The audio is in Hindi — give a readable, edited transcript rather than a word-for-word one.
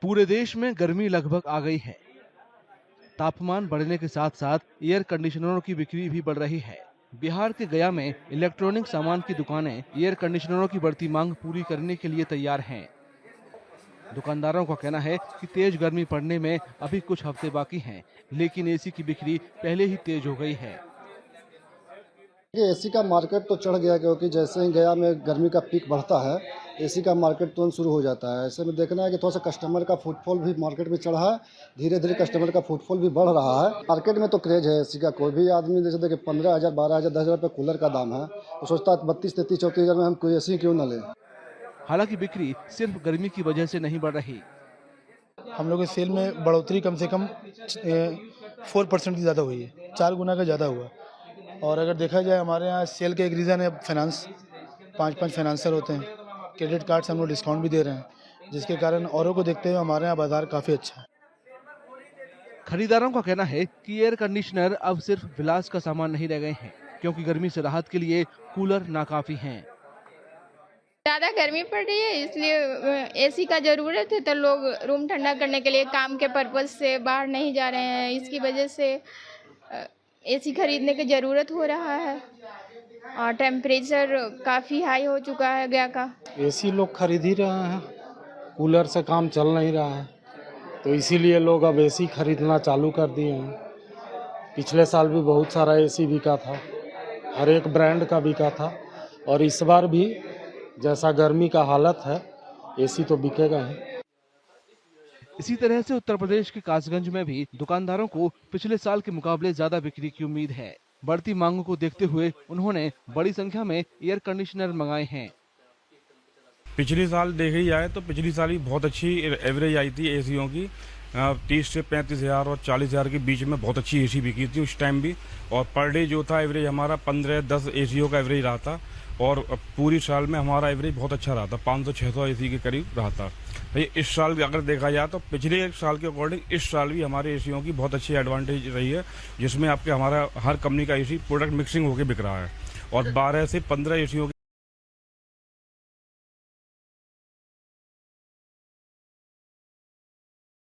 पूरे देश में गर्मी लगभग आ गई है। तापमान बढ़ने के साथ साथ एयर कंडीशनरों की बिक्री भी बढ़ रही है। बिहार के गया में इलेक्ट्रॉनिक सामान की दुकानें एयर कंडीशनरों की बढ़ती मांग पूरी करने के लिए तैयार हैं। दुकानदारों का कहना है कि तेज गर्मी पड़ने में अभी कुछ हफ्ते बाकी हैं, लेकिन एसी की बिक्री पहले ही तेज हो गई है। ये एसी का मार्केट तो चढ़ गया, क्योंकि जैसे ही गया में गर्मी का पीक बढ़ता है, एसी का मार्केट तुरंत शुरू हो जाता है। ऐसे में देखना है कि थोड़ा सा कस्टमर का फुटफॉल भी मार्केट में चढ़ा है, धीरे धीरे कस्टमर का फुटफॉल भी बढ़ रहा है। मार्केट में तो क्रेज है एसी का। कोई भी आदमी जैसे देखिए 15,000, 12,000, 10,000 रुपये कूलर का दाम है, तो सोचता है 32, 33, 34,000 में हम कोई एसी क्यों न लें। हालांकि बिक्री सिर्फ गर्मी की वजह से नहीं बढ़ रही। हम लोग के सेल में बढ़ोतरी कम से कम 4% की ज़्यादा हुई है, 4 गुना का ज़्यादा हुआ। और अगर देखा जाए, हमारे यहाँ सेल के एक रीज़न है फाइनेंस। 5-5 फाइनेंसर होते हैं, क्रेडिट कार्ड से हम लोग डिस्काउंट भी दे रहे हैं, जिसके कारण औरों को देखते हुए हमारे यहाँ बाजार काफ़ी अच्छा है। खरीदारों का कहना है कि एयर कंडीशनर अब सिर्फ विलास का सामान नहीं रह गए हैं, क्योंकि गर्मी से राहत के लिए कूलर नाकाफी हैं। ज़्यादा गर्मी पड़ रही है, इसलिए एसी का ज़रूरत है, तो लोग रूम ठंडा करने के लिए काम के पर्पज़ से बाहर नहीं जा रहे हैं। इसकी वजह से एसी खरीदने की ज़रूरत हो रहा है और टेम्परेचर काफ़ी हाई हो चुका है गया का। एसी लोग खरीद ही रहे हैं, कूलर से काम चल नहीं रहा है, तो इसीलिए लोग अब एसी खरीदना चालू कर दिए हैं। पिछले साल भी बहुत सारा एसी बिका था, हर एक ब्रांड का बिका था, और इस बार भी जैसा गर्मी का हालत है, एसी तो बिकेगा ही। इसी तरह से उत्तर प्रदेश के कासगंज में भी दुकानदारों को पिछले साल के मुकाबले ज्यादा बिक्री की उम्मीद है। बढ़ती मांग को देखते हुए उन्होंने बड़ी संख्या में एयर कंडीशनर मंगाए हैं। पिछली साल देखी जाए तो पिछली साल ही बहुत अच्छी एवरेज आई थी एसीओं की। 30 से 35,000 और 40,000 के बीच में बहुत अच्छी एसी बिकी थी उस टाइम भी। और पर डे जो था एवरेज हमारा 15-10 एसीओ का एवरेज रहा था, और पूरी साल में हमारा एवरेज बहुत अच्छा रहा था, 500-600 एसी के करीब रहा था। इस साल अगर देखा जाए तो पिछले एक साल के अकॉर्डिंग इस साल भी हमारे एसीओं की बहुत अच्छी एडवांटेज रही है, जिसमें आपके हमारा हर कंपनी का एसी प्रोडक्ट मिक्सिंग होकर बिक रहा है, और 12 से 15 एसीओ